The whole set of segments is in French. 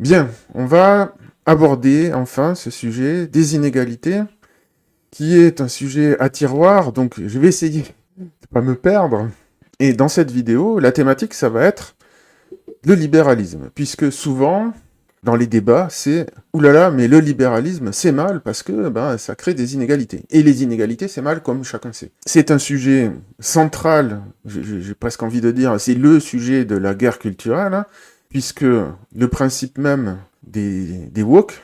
Bien, on va aborder enfin ce sujet des inégalités, qui est un sujet à tiroir, donc je vais essayer de pas me perdre. Et dans cette vidéo, la thématique, ça va être le libéralisme, puisque souvent, dans les débats, c'est oulala, mais le libéralisme, c'est mal parce que ça crée des inégalités. Et les inégalités, c'est mal, comme chacun sait. C'est un sujet central, j'ai presque envie de dire, c'est le sujet de la guerre culturelle, hein, puisque le principe même des woke,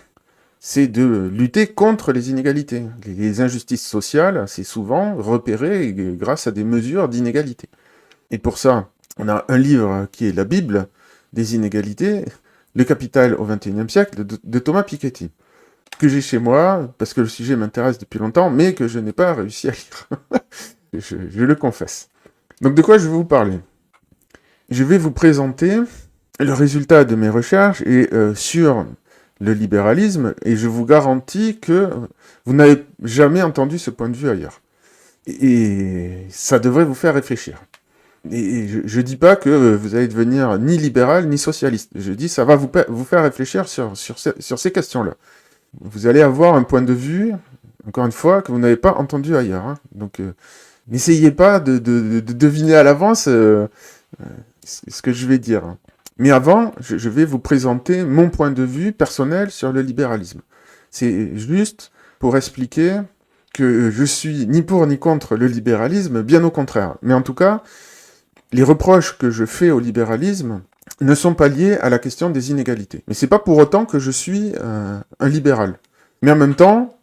c'est de lutter contre les inégalités. Les injustices sociales, c'est souvent repéré grâce à des mesures d'inégalité. Et pour ça, on a un livre qui est la Bible des inégalités, Le Capital au XXIe siècle, de Thomas Piketty, que j'ai chez moi, parce que le sujet m'intéresse depuis longtemps, mais que je n'ai pas réussi à lire. je le confesse. Donc de quoi je vais vous parler? Je vais vous présenter le résultat de mes recherches sur le libéralisme, et je vous garantis que vous n'avez jamais entendu ce point de vue ailleurs. Et ça devrait vous faire réfléchir. Et je dis pas que vous allez devenir ni libéral ni socialiste. Je dis ça va vous faire réfléchir sur ces questions-là. Vous allez avoir un point de vue, encore une fois, que vous n'avez pas entendu ailleurs. Hein. Donc n'essayez pas de deviner à l'avance ce que je vais dire. Hein. Mais avant, je vais vous présenter mon point de vue personnel sur le libéralisme. C'est juste pour expliquer que je suis ni pour ni contre le libéralisme, bien au contraire. Mais en tout cas, les reproches que je fais au libéralisme ne sont pas liés à la question des inégalités. Mais c'est pas pour autant que je suis un libéral. Mais en même temps,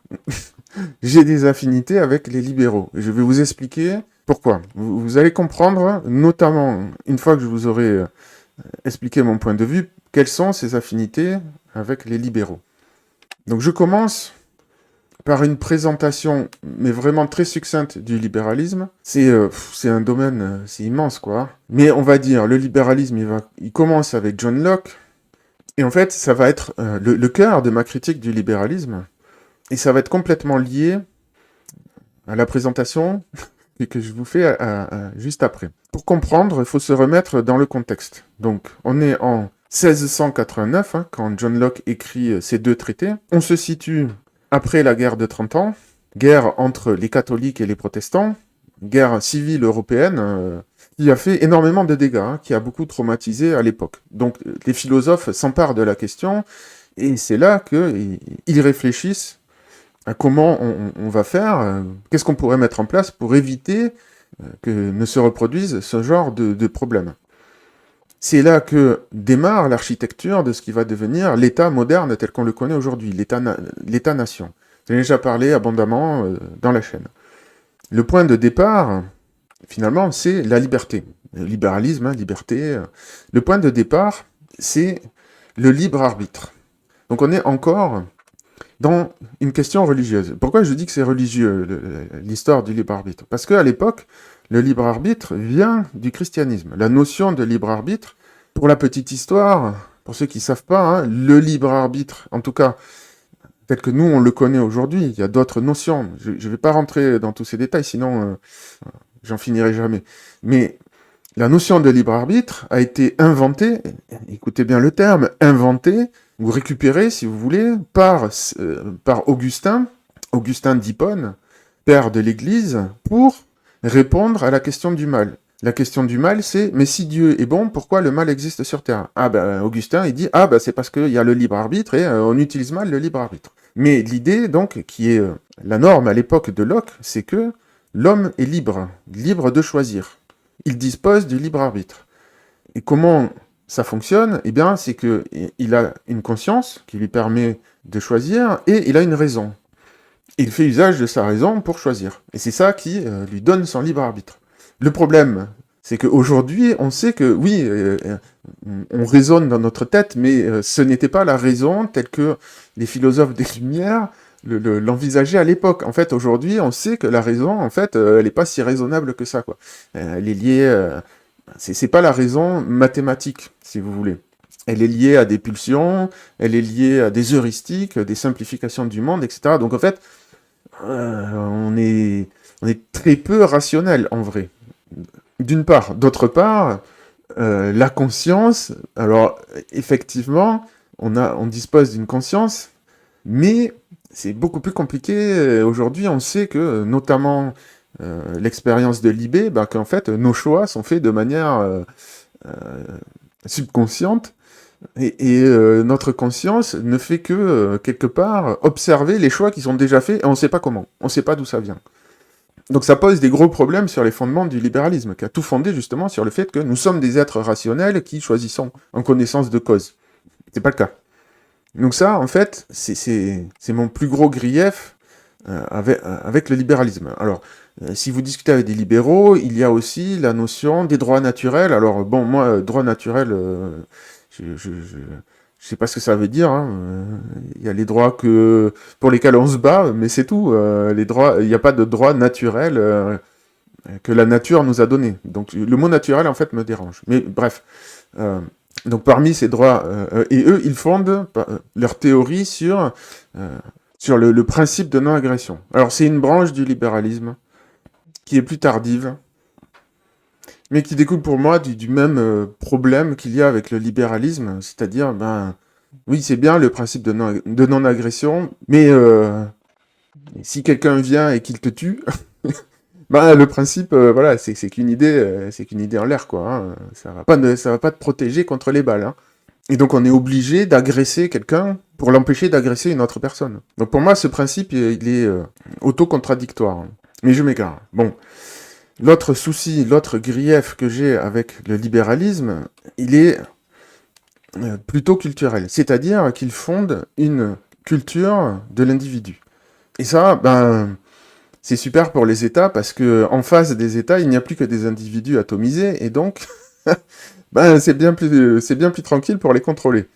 j'ai des affinités avec les libéraux. Et je vais vous expliquer pourquoi. Vous allez comprendre, notamment une fois que je vous aurai expliqué mon point de vue, quelles sont ces affinités avec les libéraux. Donc je commence par une présentation, mais vraiment très succincte du libéralisme. C'est un domaine, c'est immense, quoi. Mais on va dire, le libéralisme, il commence avec John Locke, et en fait, ça va être le cœur de ma critique du libéralisme, et ça va être complètement lié à la présentation que je vous fais juste après. Pour comprendre, il faut se remettre dans le contexte. Donc, on est en 1689, hein, quand John Locke écrit ces deux traités. On se situe après la guerre de 30 ans, guerre entre les catholiques et les protestants, guerre civile européenne, qui a fait énormément de dégâts, hein, qui a beaucoup traumatisé à l'époque. Donc les philosophes s'emparent de la question, et c'est là qu'ils réfléchissent à comment on va faire, qu'est-ce qu'on pourrait mettre en place pour éviter que ne se reproduise ce genre de problème. C'est là que démarre l'architecture de ce qui va devenir l'État moderne tel qu'on le connaît aujourd'hui, l'État-nation. J'en ai déjà parlé abondamment dans la chaîne. Le point de départ, finalement, c'est la liberté. Le libéralisme, hein, liberté. Le point de départ, c'est le libre arbitre. Donc on est encore dans une question religieuse. Pourquoi je dis que c'est religieux, l'histoire du libre arbitre? Parce qu'à l'époque, le libre arbitre vient du christianisme. La notion de libre arbitre, pour la petite histoire, pour ceux qui ne savent pas, hein, le libre arbitre, en tout cas, tel que nous on le connaît aujourd'hui, il y a d'autres notions. Je ne vais pas rentrer dans tous ces détails, sinon j'en finirai jamais. Mais la notion de libre arbitre a été inventée, écoutez bien le terme, inventée, ou récupérée, si vous voulez, par Augustin d'Hippone, père de l'Église, pour répondre à la question du mal. La question du mal, c'est « Mais si Dieu est bon, pourquoi le mal existe sur Terre ?» Ah ben, Augustin, il dit « Ah ben, c'est parce qu'il y a le libre arbitre et on utilise mal le libre arbitre. » Mais l'idée, donc, qui est la norme à l'époque de Locke, c'est que l'homme est libre, libre de choisir. Il dispose du libre arbitre. Et comment ça fonctionne? Eh bien, c'est qu'il a une conscience qui lui permet de choisir et il a une raison. Il fait usage de sa raison pour choisir. Et c'est ça qui lui donne son libre arbitre. Le problème, c'est qu'aujourd'hui, on sait que, oui, on raisonne dans notre tête, mais ce n'était pas la raison telle que les philosophes des Lumières l'envisageaient à l'époque. En fait, aujourd'hui, on sait que la raison, en fait, elle n'est pas si raisonnable que ça, quoi. Elle est liée... c'est pas la raison mathématique, si vous voulez. Elle est liée à des pulsions, elle est liée à des heuristiques, des simplifications du monde, etc. Donc, en fait, on est très peu rationnel, en vrai. D'une part. D'autre part, la conscience, alors, effectivement, on dispose d'une conscience, mais c'est beaucoup plus compliqué. Aujourd'hui, on sait que, notamment l'expérience de Libé, qu'en fait, nos choix sont faits de manière subconsciente, et notre conscience ne fait que, quelque part, observer les choix qui sont déjà faits, et on ne sait pas comment, on ne sait pas d'où ça vient. Donc ça pose des gros problèmes sur les fondements du libéralisme, qui a tout fondé justement sur le fait que nous sommes des êtres rationnels qui choisissons en connaissance de cause. C'est pas le cas. Donc ça, en fait, c'est mon plus gros grief avec le libéralisme. Alors, si vous discutez avec des libéraux, il y a aussi la notion des droits naturels. Alors, bon, moi, droit naturel, je sais pas ce que ça veut dire. Hein. Il y a les droits pour lesquels on se bat, mais c'est tout. Les droits, il n'y a pas de droit naturel que la nature nous a donné. Donc, le mot naturel, en fait, me dérange. Mais bref. Donc parmi ces droits, et eux, ils fondent leur théorie sur le principe de non-agression. Alors c'est une branche du libéralisme qui est plus tardive, mais qui découle pour moi du même problème qu'il y a avec le libéralisme, c'est-à-dire, oui, c'est bien le principe de non-agression, mais si quelqu'un vient et qu'il te tue, le principe, voilà, c'est qu'une idée, en l'air, quoi. Hein. Ça va pas te protéger contre les balles. Hein. Et donc on est obligé d'agresser quelqu'un pour l'empêcher d'agresser une autre personne. Donc pour moi, ce principe, il est autocontradictoire. Mais je m'égare. Bon. L'autre souci, l'autre grief que j'ai avec le libéralisme, il est plutôt culturel. C'est-à-dire qu'il fonde une culture de l'individu. Et ça, c'est super pour les États parce que en face des États, il n'y a plus que des individus atomisés et donc c'est bien plus tranquille pour les contrôler.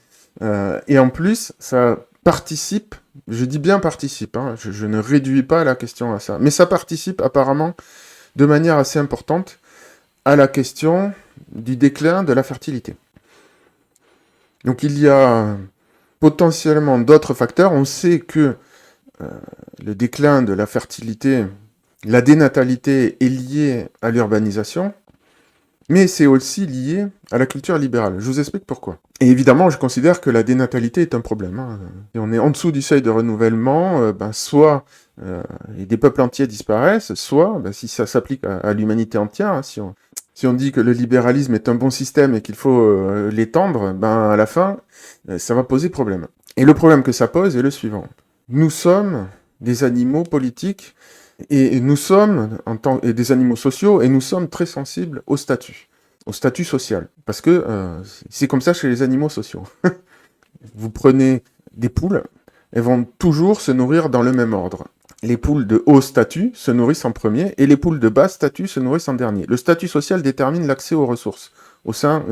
Et en plus, ça participe, je dis bien participe, hein, je ne réduis pas la question à ça, mais ça participe apparemment de manière assez importante à la question du déclin de la fertilité. Donc il y a potentiellement d'autres facteurs. On sait que le déclin de la fertilité, la dénatalité est liée à l'urbanisation, mais c'est aussi lié à la culture libérale. Je vous explique pourquoi. Et évidemment, je considère que la dénatalité est un problème. Hein. Si on est en dessous du seuil de renouvellement, soit des peuples entiers disparaissent, soit, si ça s'applique à l'humanité entière, hein, si on dit que le libéralisme est un bon système et qu'il faut l'étendre, à la fin, ça va poser problème. Et le problème que ça pose est le suivant. Nous sommes des animaux politiques et nous sommes des animaux sociaux et nous sommes très sensibles au statut social. Parce que c'est comme ça chez les animaux sociaux. Vous prenez des poules, elles vont toujours se nourrir dans le même ordre. Les poules de haut statut se nourrissent en premier et les poules de bas statut se nourrissent en dernier. Le statut social détermine l'accès aux ressources au sein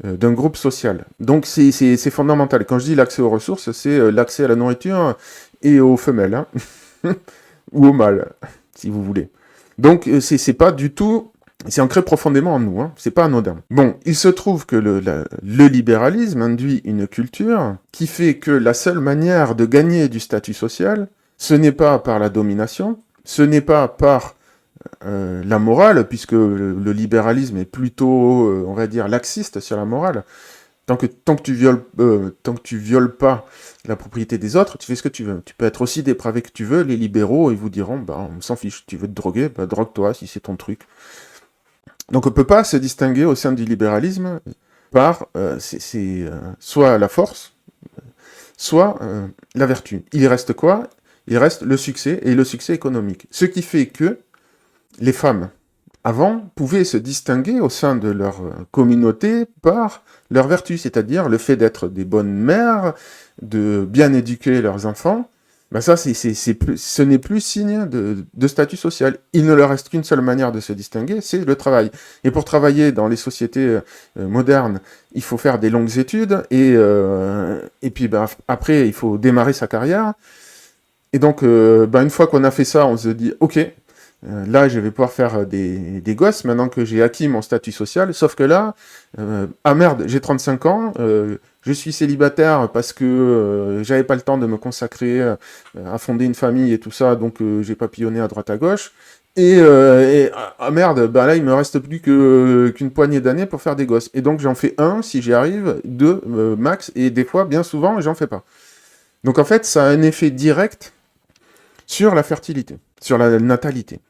d'un groupe social. Donc c'est fondamental. Quand je dis l'accès aux ressources, c'est l'accès à la nourriture et aux femelles, hein. Ou aux mâles, si vous voulez. Donc c'est pas du tout, c'est ancré profondément en nous, hein. C'est pas anodin. Bon, il se trouve que le libéralisme induit une culture qui fait que la seule manière de gagner du statut social, ce n'est pas par la domination, ce n'est pas par la morale, puisque le libéralisme est plutôt, on va dire, laxiste sur la morale. Tant que tu violes pas la propriété des autres, tu fais ce que tu veux. Tu peux être aussi dépravé que tu veux, les libéraux, ils vous diront, on s'en fiche, tu veux te droguer, drogue-toi si c'est ton truc. Donc on peut pas se distinguer au sein du libéralisme par soit la force, soit la vertu. Il reste quoi ? Il reste le succès, et le succès économique. Ce qui fait que les femmes, avant, pouvaient se distinguer au sein de leur communauté par leur vertu, c'est-à-dire le fait d'être des bonnes mères, de bien éduquer leurs enfants. Ça, ce n'est plus signe de statut social. Il ne leur reste qu'une seule manière de se distinguer, c'est le travail. Et pour travailler dans les sociétés modernes, il faut faire des longues études, et puis après, il faut démarrer sa carrière. Et donc, une fois qu'on a fait ça, on se dit, ok, là, je vais pouvoir faire des gosses, maintenant que j'ai acquis mon statut social, sauf que là, merde, j'ai 35 ans, je suis célibataire parce que j'avais pas le temps de me consacrer à fonder une famille et tout ça, donc j'ai papillonné à droite à gauche, Ah merde, bah là il me reste plus qu'une poignée d'années pour faire des gosses. Et donc j'en fais un si j'y arrive, deux max, et des fois, bien souvent, j'en fais pas. Donc en fait, ça a un effet direct sur la fertilité, sur la natalité.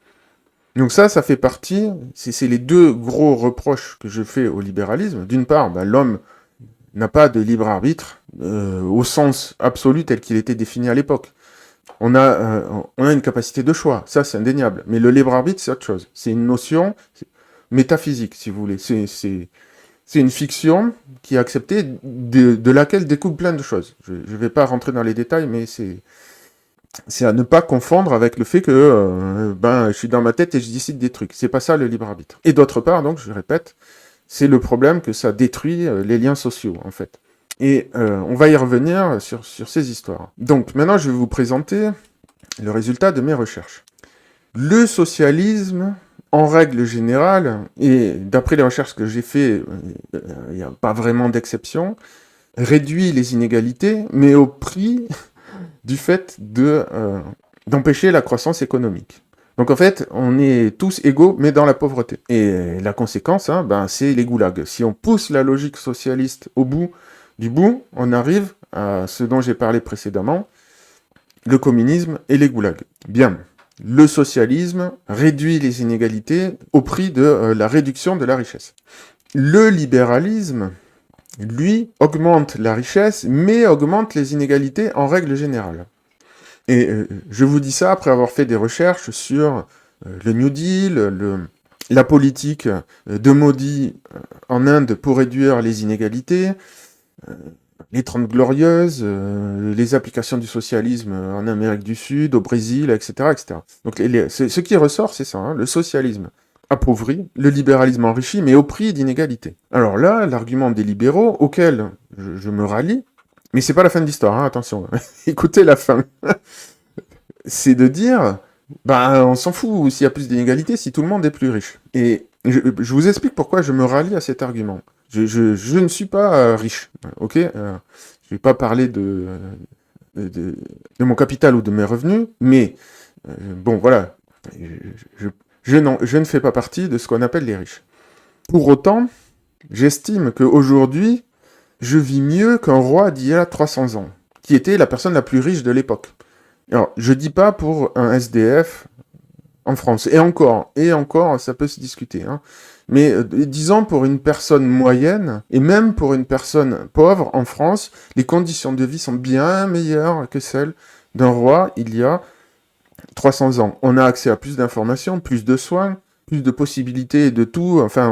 Donc ça fait partie, c'est les deux gros reproches que je fais au libéralisme. D'une part, bah, l'homme n'a pas de libre arbitre au sens absolu tel qu'il était défini à l'époque. On a une capacité de choix, ça c'est indéniable. Mais le libre arbitre, c'est autre chose. C'est une notion métaphysique, si vous voulez. C'est une fiction qui est acceptée, de laquelle découlent plein de choses. Je ne vais pas rentrer dans les détails, mais c'est à ne pas confondre avec le fait que je suis dans ma tête et je décide des trucs. C'est pas ça le libre arbitre. Et d'autre part, donc, je répète, c'est le problème que ça détruit les liens sociaux, en fait. Et on va y revenir sur ces histoires. Donc, maintenant, je vais vous présenter le résultat de mes recherches. Le socialisme, en règle générale, et d'après les recherches que j'ai faites, il n'y a pas vraiment d'exception, réduit les inégalités, mais au prix du fait d'empêcher la croissance économique. Donc en fait, on est tous égaux, mais dans la pauvreté. Et la conséquence, c'est les goulags. Si on pousse la logique socialiste au bout du bout, on arrive à ce dont j'ai parlé précédemment, le communisme et les goulags. Bien, le socialisme réduit les inégalités au prix de la réduction de la richesse. Le libéralisme, lui, augmente la richesse, mais augmente les inégalités en règle générale. Et je vous dis ça après avoir fait des recherches sur le New Deal, la politique de Modi en Inde pour réduire les inégalités, les 30 Glorieuses, les applications du socialisme en Amérique du Sud, au Brésil, etc. etc. Donc ce qui ressort, c'est ça, le socialisme appauvri, le libéralisme enrichi, mais au prix d'inégalités. Alors là, l'argument des libéraux, auquel je me rallie, mais c'est pas la fin de l'histoire, attention, écoutez la fin, c'est de dire, on s'en fout s'il y a plus d'inégalités, si tout le monde est plus riche. Et je vous explique pourquoi je me rallie à cet argument. Je ne suis pas riche, ok. Je vais pas parler de mon capital ou de mes revenus, mais bon, voilà, je ne fais pas partie de ce qu'on appelle les riches. Pour autant, j'estime qu'aujourd'hui, je vis mieux qu'un roi d'il y a 300 ans, qui était la personne la plus riche de l'époque. Alors, je dis pas pour un SDF en France, et encore, ça peut se discuter, mais disons pour une personne moyenne, et même pour une personne pauvre en France, les conditions de vie sont bien meilleures que celles d'un roi il y a 300 ans. On a accès à plus d'informations, plus de soins, plus de possibilités de tout, enfin,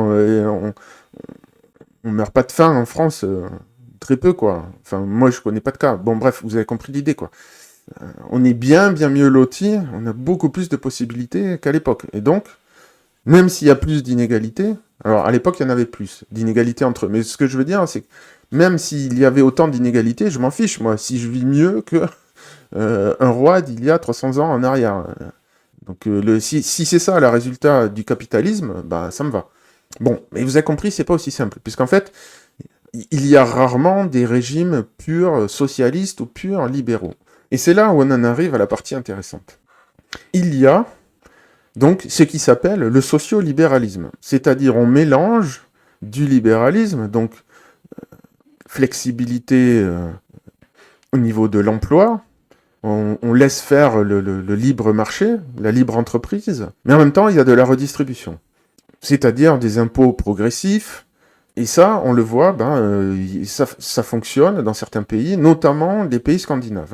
on meurt pas de faim en France, très peu, quoi. Enfin, moi, je connais pas de cas. Bon, bref, vous avez compris l'idée, quoi. On est bien mieux lotis, on a beaucoup plus de possibilités qu'à l'époque. Et donc, même s'il y a plus d'inégalités, alors à l'époque, il y en avait plus d'inégalités entre eux. Mais ce que je veux dire, c'est que même s'il y avait autant d'inégalités, je m'en fiche, moi, si je vis mieux que un roi d'il y a 300 ans en arrière. Donc, si c'est ça le résultat du capitalisme, ça me va. Bon, mais vous avez compris, c'est pas aussi simple, puisqu'en fait, il y a rarement des régimes purs socialistes ou purs libéraux. Et c'est là où on en arrive à la partie intéressante. Il y a donc ce qui s'appelle le socio-libéralisme, c'est-à-dire on mélange du libéralisme, donc flexibilité au niveau de l'emploi, on laisse faire le libre marché, la libre entreprise, mais en même temps il y a de la redistribution, c'est-à-dire des impôts progressifs. Et ça, on le voit, ça fonctionne dans certains pays, notamment les pays scandinaves.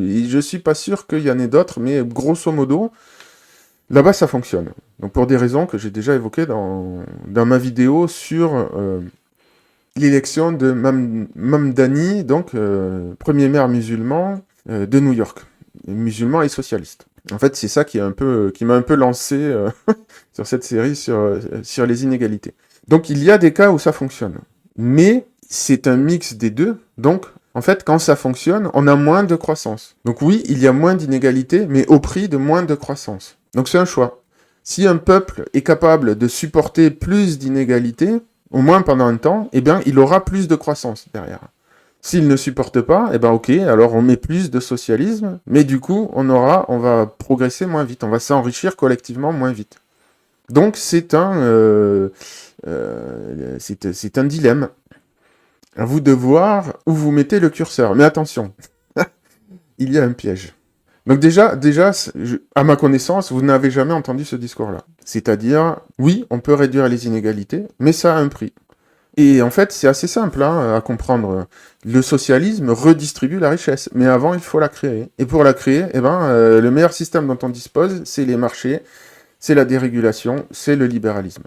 Et je suis pas sûr qu'il y en ait d'autres, mais grosso modo, là-bas, ça fonctionne. Donc pour des raisons que j'ai déjà évoquées dans ma vidéo sur l'élection de Mamdani, donc premier maire musulman de New York, musulman et socialiste. En fait, c'est ça qui m'a un peu lancé sur cette série sur les inégalités. Donc il y a des cas où ça fonctionne. Mais c'est un mix des deux. Donc, en fait, quand ça fonctionne, on a moins de croissance. Donc oui, il y a moins d'inégalités, mais au prix de moins de croissance. Donc c'est un choix. Si un peuple est capable de supporter plus d'inégalités, au moins pendant un temps, eh bien, il aura plus de croissance derrière. S'ils ne supportent pas, eh ben ok, alors on met plus de socialisme, mais du coup, on va progresser moins vite, on va s'enrichir collectivement moins vite. Donc c'est c'est un dilemme. À vous de voir où vous mettez le curseur. Mais attention, il y a un piège. Donc déjà, à ma connaissance, vous n'avez jamais entendu ce discours-là. C'est-à-dire, oui, on peut réduire les inégalités, mais ça a un prix. Et en fait, c'est assez simple à comprendre. Le socialisme redistribue la richesse, mais avant, il faut la créer. Et pour la créer, le meilleur système dont on dispose, c'est les marchés, c'est la dérégulation, c'est le libéralisme.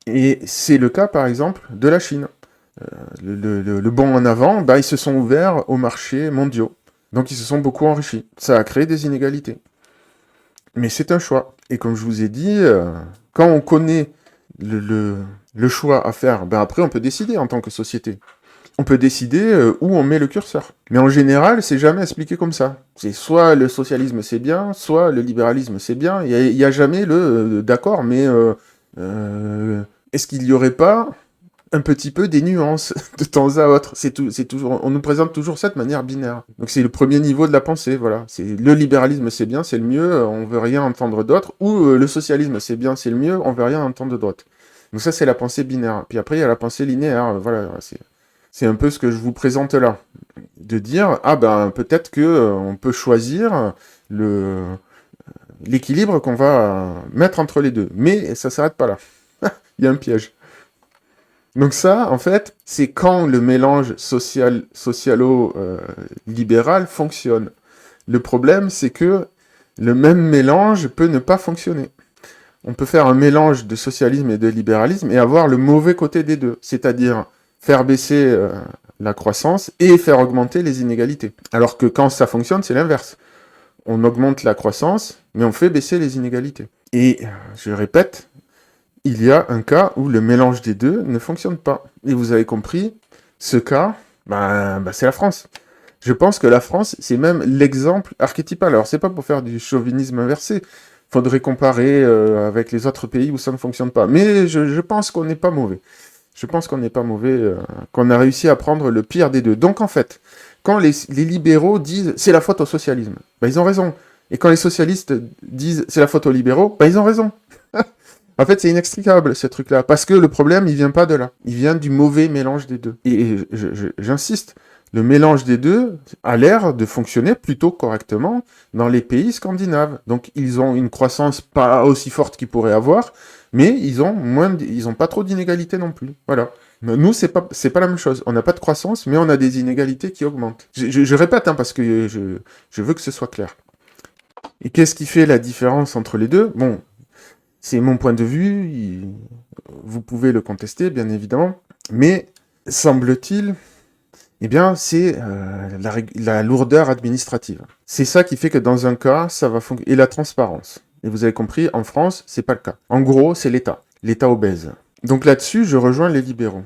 Et c'est le cas, par exemple, de la Chine. Le bond en avant, ils se sont ouverts aux marchés mondiaux. Donc ils se sont beaucoup enrichis. Ça a créé des inégalités. Mais c'est un choix. Et comme je vous ai dit, quand on connaît le choix à faire, après on peut décider en tant que société. On peut décider où on met le curseur. Mais en général, c'est jamais expliqué comme ça. C'est soit le socialisme c'est bien, soit le libéralisme c'est bien. Il y a jamais le d'accord, mais est-ce qu'il n'y aurait pas un petit peu des nuances de temps à autre. C'est toujours, on nous présente toujours ça de manière binaire. Donc c'est le premier niveau de la pensée, voilà. C'est le libéralisme c'est bien, c'est le mieux, on veut rien entendre d'autre, ou le socialisme c'est bien, c'est le mieux, on veut rien entendre d'autre. Donc ça c'est la pensée binaire. Puis après il y a la pensée linéaire, voilà. C'est un peu ce que je vous présente là, de dire peut-être que on peut choisir l'équilibre qu'on va mettre entre les deux, mais ça s'arrête pas là. Il y a un piège. Donc ça, en fait, c'est quand le mélange socialo-libéral fonctionne. Le problème, c'est que le même mélange peut ne pas fonctionner. On peut faire un mélange de socialisme et de libéralisme et avoir le mauvais côté des deux, c'est-à-dire faire baisser la croissance et faire augmenter les inégalités. Alors que quand ça fonctionne, c'est l'inverse. On augmente la croissance, mais on fait baisser les inégalités. Et, je répète, il y a un cas où le mélange des deux ne fonctionne pas. Et vous avez compris, ce cas, c'est la France. Je pense que la France, c'est même l'exemple archétypal. Alors, c'est pas pour faire du chauvinisme inversé. Faudrait comparer avec les autres pays où ça ne fonctionne pas. Mais je pense qu'on n'est pas mauvais. Je pense qu'on n'est pas mauvais, qu'on a réussi à prendre le pire des deux. Donc, en fait, quand les libéraux disent « c'est la faute au socialisme », ils ont raison. Et quand les socialistes disent « c'est la faute aux libéraux », ils ont raison. En fait, c'est inextricable, ce truc-là. Parce que le problème, il vient pas de là. Il vient du mauvais mélange des deux. Et j'insiste, le mélange des deux a l'air de fonctionner plutôt correctement dans les pays scandinaves. Donc, ils ont une croissance pas aussi forte qu'ils pourraient avoir, mais ils ont pas trop d'inégalités non plus. Voilà. Nous, c'est pas la même chose. On n'a pas de croissance, mais on a des inégalités qui augmentent. Je répète, parce que je veux que ce soit clair. Et qu'est-ce qui fait la différence entre les deux ? Bon, c'est mon point de vue, vous pouvez le contester, bien évidemment, mais semble-t-il, c'est la lourdeur administrative. C'est ça qui fait que dans un cas, ça va fonctionner. Et la transparence. Et vous avez compris, en France, c'est pas le cas. En gros, c'est l'État obèse. Donc là-dessus, je rejoins les libéraux.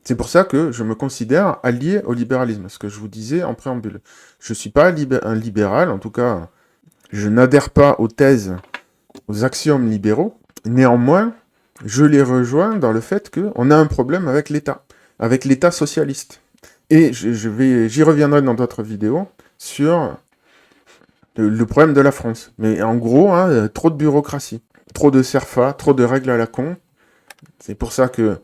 C'est pour ça que je me considère allié au libéralisme, ce que je vous disais en préambule. Je suis pas un libéral, en tout cas, je n'adhère pas aux thèses, aux axiomes libéraux. Néanmoins, je les rejoins dans le fait qu'on a un problème avec l'État socialiste. Et j'y reviendrai dans d'autres vidéos sur le problème de la France. Mais en gros, trop de bureaucratie, trop de CERFA, trop de règles à la con. C'est pour ça que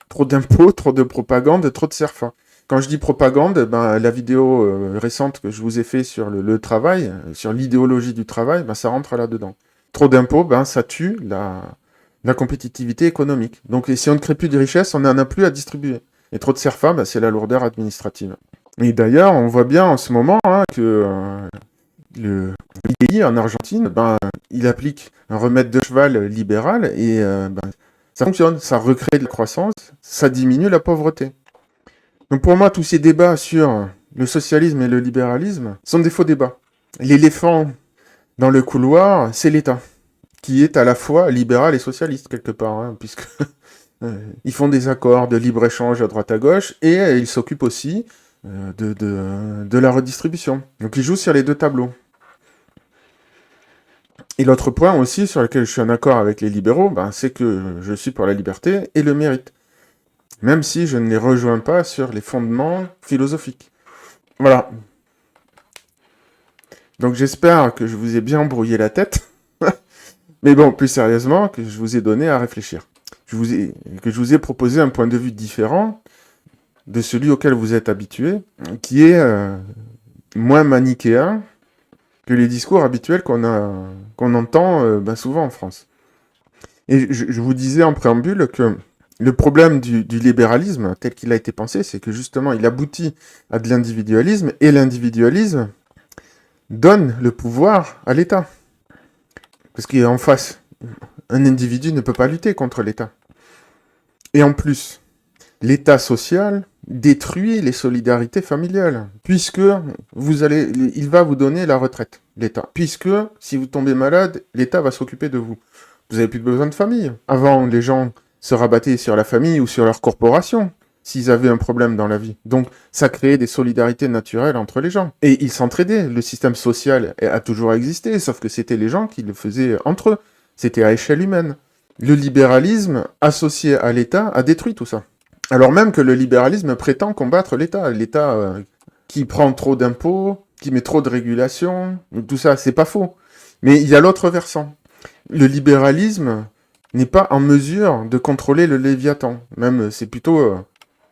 trop d'impôts, trop de propagande, trop de CERFA. Quand je dis propagande, la vidéo récente que je vous ai fait sur le travail, sur l'idéologie du travail, ça rentre là-dedans. Trop d'impôts, ça tue la compétitivité économique. Donc si on ne crée plus de richesse, on n'en a plus à distribuer. Et trop de CERFA, c'est la lourdeur administrative. Et d'ailleurs, on voit bien en ce moment que le pays en Argentine, il applique un remède de cheval libéral et ça fonctionne, ça recrée de la croissance, ça diminue la pauvreté. Donc pour moi, tous ces débats sur le socialisme et le libéralisme sont des faux débats. L'éléphant dans le couloir, c'est l'État, qui est à la fois libéral et socialiste quelque part, puisque ils font des accords de libre-échange à droite à gauche, et ils s'occupent aussi de la redistribution. Donc ils jouent sur les deux tableaux. Et l'autre point aussi sur lequel je suis en accord avec les libéraux, c'est que je suis pour la liberté et le mérite. même si je ne les rejoins pas sur les fondements philosophiques. Voilà. Donc j'espère que je vous ai bien brouillé la tête, mais bon, plus sérieusement, que je vous ai donné à réfléchir. Que je vous ai proposé un point de vue différent de celui auquel vous êtes habitué, qui est moins manichéen que les discours habituels qu'on entend souvent en France. Et je vous disais en préambule que le problème du libéralisme, tel qu'il a été pensé, c'est que justement, il aboutit à de l'individualisme, et l'individualisme donne le pouvoir à l'État. Parce qu'il est en face. Un individu ne peut pas lutter contre l'État. Et en plus, l'État social détruit les solidarités familiales, puisque il va vous donner la retraite, l'État. Puisque, si vous tombez malade, l'État va s'occuper de vous. Vous n'avez plus besoin de famille. Avant, les gens se rabattaient sur la famille ou sur leur corporation, s'ils avaient un problème dans la vie. Donc, ça créait des solidarités naturelles entre les gens. Et ils s'entraidaient. Le système social a toujours existé, sauf que c'était les gens qui le faisaient entre eux. C'était à échelle humaine. Le libéralisme, associé à l'État, a détruit tout ça. Alors même que le libéralisme prétend combattre l'État. L'État qui prend trop d'impôts, qui met trop de régulations, tout ça, c'est pas faux. Mais il y a l'autre versant. Le libéralisme n'est pas en mesure de contrôler le Léviathan. Même, c'est plutôt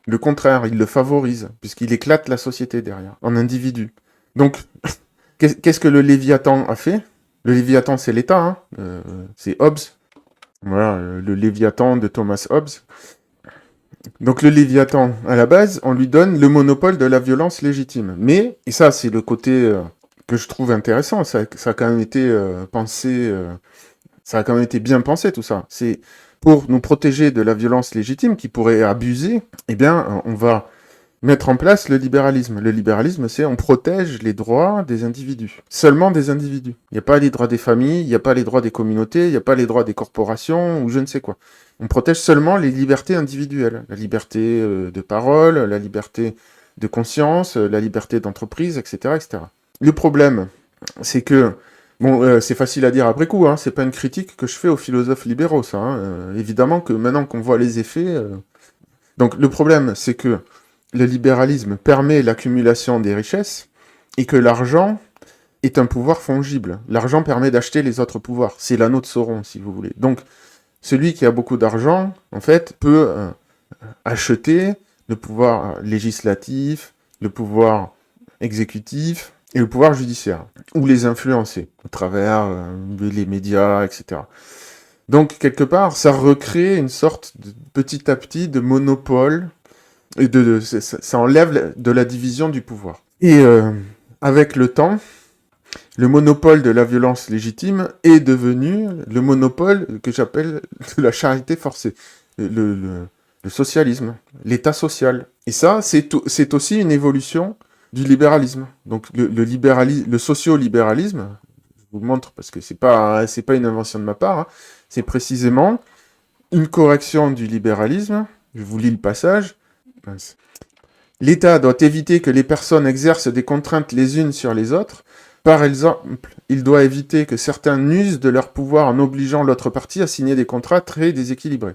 le contraire, il le favorise, puisqu'il éclate la société derrière, en individu. Donc, qu'est-ce que le Léviathan a fait? Le Léviathan, c'est l'État, hein, c'est Hobbes. Voilà, le Léviathan de Thomas Hobbes. Donc le Léviathan, à la base, on lui donne le monopole de la violence légitime. Mais, et ça c'est le côté que je trouve intéressant, ça a quand même été pensé, ça a quand même été bien pensé tout ça. C'est pour nous protéger de la violence légitime qui pourrait abuser, eh bien on va mettre en place le libéralisme. Le libéralisme, c'est on protège les droits des individus. Seulement des individus. Il n'y a pas les droits des familles, il n'y a pas les droits des communautés, il n'y a pas les droits des corporations, ou je ne sais quoi. On protège seulement les libertés individuelles. La liberté de parole, la liberté de conscience, la liberté d'entreprise, etc., etc. Le problème, c'est que, bon, c'est facile à dire après coup, hein, c'est pas une critique que je fais aux philosophes libéraux, ça. Hein. Évidemment que maintenant qu'on voit les effets... Donc le problème, c'est que le libéralisme permet l'accumulation des richesses et que l'argent est un pouvoir fongible. L'argent permet d'acheter les autres pouvoirs. C'est l'anneau de Sauron, si vous voulez. Donc, celui qui a beaucoup d'argent, en fait, peut acheter le pouvoir législatif, le pouvoir exécutif et le pouvoir judiciaire, ou les influencer à travers les médias, etc. Donc, quelque part, ça recrée une sorte de, petit à petit de monopole. Et ça enlève de la division du pouvoir. Et avec le temps, le monopole de la violence légitime est devenu le monopole que j'appelle de la charité forcée. Le socialisme, l'état social. Et ça, c'est aussi une évolution du libéralisme. Donc le socio-libéralisme, je vous le montre parce que c'est pas une invention de ma part, hein, c'est précisément une correction du libéralisme. Je vous lis le passage. L'État doit éviter que les personnes exercent des contraintes les unes sur les autres. Par exemple, il doit éviter que certains n'usent de leur pouvoir en obligeant l'autre partie à signer des contrats très déséquilibrés.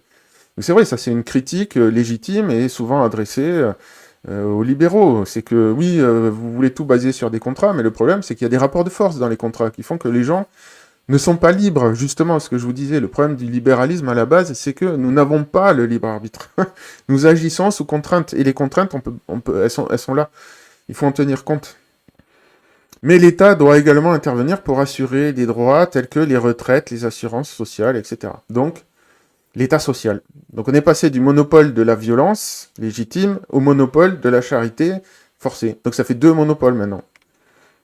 Donc c'est vrai, ça c'est une critique légitime et souvent adressée aux libéraux. C'est que oui, vous voulez tout baser sur des contrats, mais le problème c'est qu'il y a des rapports de force dans les contrats qui font que les gens ne sont pas libres, justement, ce que je vous disais, le problème du libéralisme à la base, c'est que nous n'avons pas le libre arbitre. Nous agissons sous contraintes, et les contraintes, elles sont là. Il faut en tenir compte. Mais l'État doit également intervenir pour assurer des droits tels que les retraites, les assurances sociales, etc. Donc, l'État social. Donc on est passé du monopole de la violence légitime au monopole de la charité forcée. Donc ça fait 2 monopoles maintenant,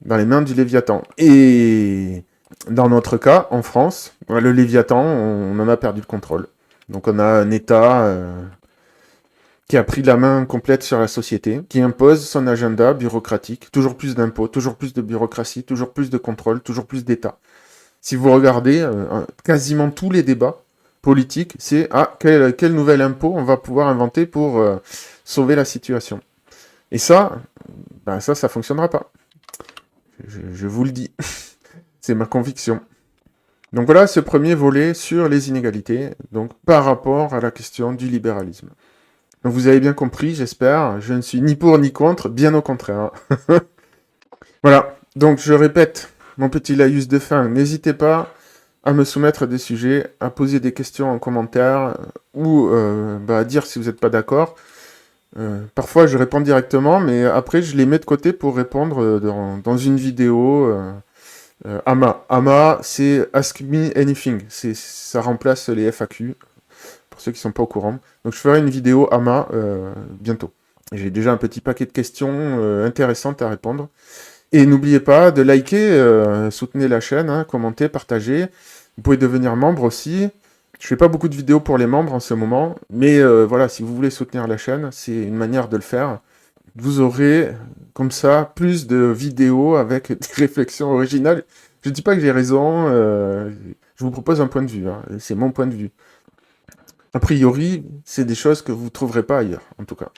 dans les mains du Léviathan. Et... dans notre cas, en France, le Léviathan, on en a perdu le contrôle. Donc on a un État qui a pris la main complète sur la société, qui impose son agenda bureaucratique, toujours plus d'impôts, toujours plus de bureaucratie, toujours plus de contrôle, toujours plus d'État. Si vous regardez, quasiment tous les débats politiques, c'est quel nouvel impôt on va pouvoir inventer pour sauver la situation. Et ça, ça fonctionnera pas. Je vous le dis. C'est ma conviction. Donc voilà ce premier volet sur les inégalités, donc par rapport à la question du libéralisme. Donc vous avez bien compris, j'espère. Je ne suis ni pour ni contre, bien au contraire. Voilà, donc je répète mon petit laïus de fin. N'hésitez pas à me soumettre des sujets, à poser des questions en commentaire ou à dire si vous n'êtes pas d'accord. Parfois je réponds directement, mais après je les mets de côté pour répondre dans une vidéo. AMA. AMA, c'est Ask Me Anything. Ça remplace les FAQ, pour ceux qui ne sont pas au courant. Donc je ferai une vidéo AMA bientôt. J'ai déjà un petit paquet de questions intéressantes à répondre. Et n'oubliez pas de liker, soutenez la chaîne, hein, commentez, partagez. Vous pouvez devenir membre aussi. Je fais pas beaucoup de vidéos pour les membres en ce moment, mais voilà, si vous voulez soutenir la chaîne, c'est une manière de le faire. Vous aurez, comme ça, plus de vidéos avec des réflexions originales. Je dis pas que j'ai raison, je vous propose un point de vue, hein, c'est mon point de vue. A priori, c'est des choses que vous trouverez pas ailleurs, en tout cas.